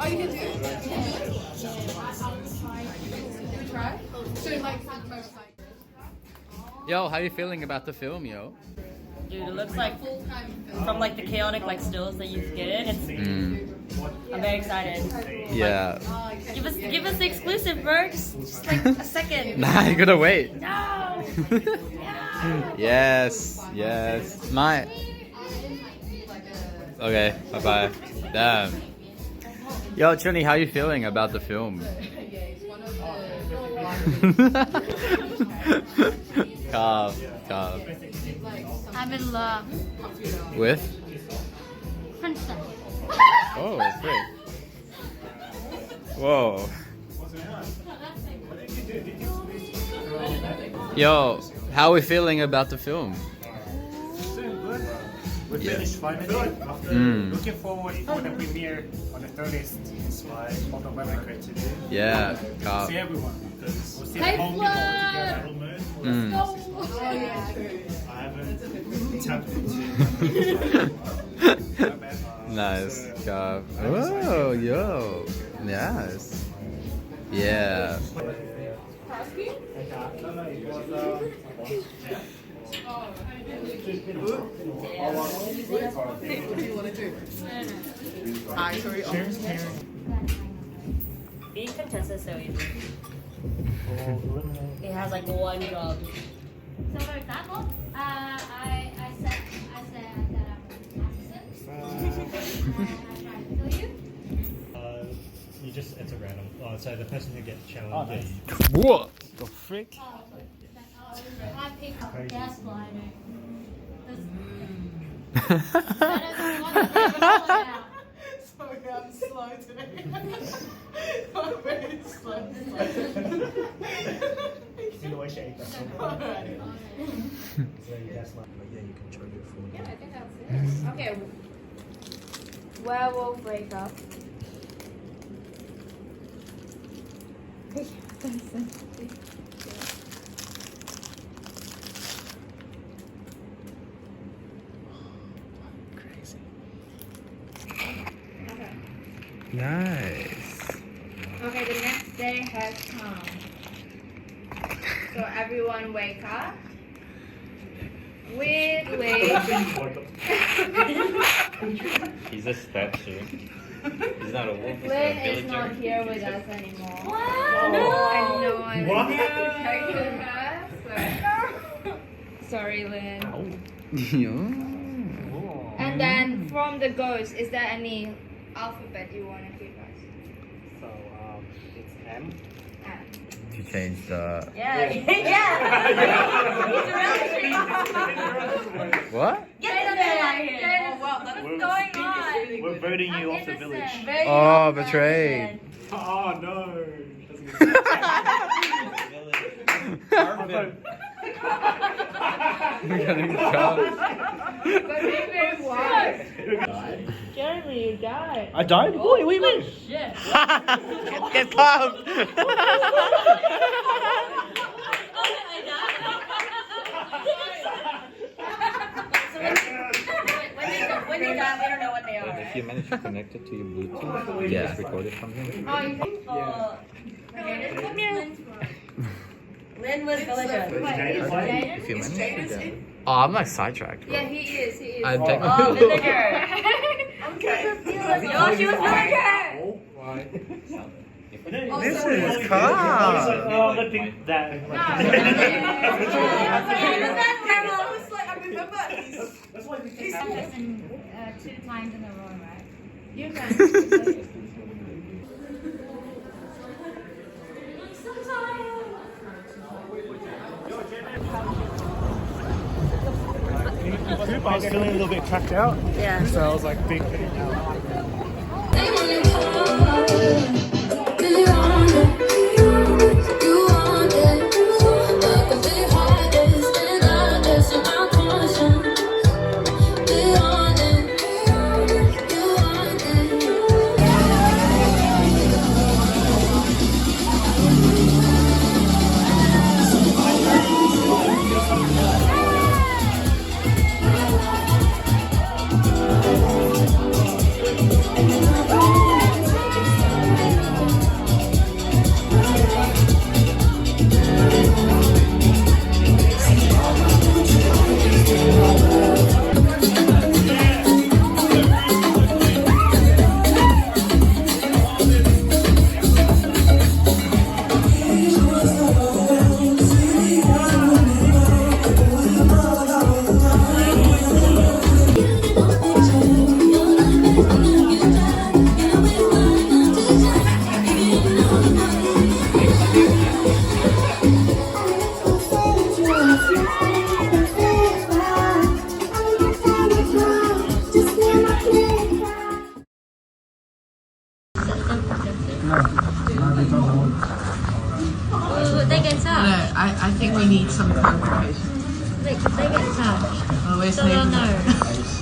Oh, you can do it. Try. So like most like. Yo, how you feeling about the film, yo? Dude, it looks like from like the chaotic like stills that you get in. It's, I'm very excited. Yeah. Give us the exclusive, bro. Just like a second. Nah, you gotta wait. No. Yes, my. Okay, bye bye. Damn. Yo, Chuni, how you feeling about the film? Carve. I'm in love. With? Princess. Oh, great. Whoa. Yo, how are we feeling about the film? We finished finally. Looking forward for the premiere on the 30th of November today. Yeah, Carve. See everyone. We'll see Hey, home people together. I haven't tapped into. Nice, Carve. Oh, yo. Yes. Yeah. What do you want to do? Hi, sorry. Being contestant is so easy. It has like one job. So for example, I said I'm an assassin. I tried to kill you. You just enter random. So the person who gets challenged. What the frick? I picked up gaslighting. Sorry, I'm slow today. I'm very slow. Okay. Werewolf wake up. Nice. Okay, the next day has come. So everyone wake up. Weirdly. He's a statue. He's not a wolf. He's Lynn a is not villager. here with us anymore. What? And no one What? protected her. So. Sorry, Lynn. And then from the ghost, is there any alphabet you want to give us? So it's M. To change the. Yeah. What? Get the man out of here. What's going on? We're voting you off the village. Oh, betrayed. Oh no. We're getting carved. But maybe why? Jeremy, you died. I died? What do you mean? Shit. Get carved. When they die, we don't know what they are. If you manage to connect it to your Bluetooth, you just record it from here. Oh, you think? Lynn was villager. If you manage to get. Oh, I'm like sidetracked. Bro. Yeah, he is. I'm Oh, technically. villager. Yo, she was villager! This is calm. Oh, let me that. That's why we He's in 2 times in a row, right? You guys. I was feeling a little bit cracked out. Yeah. So I was like thinking. Oh, they get touched. I think we need some clarification. They get touched. Always So they'll know.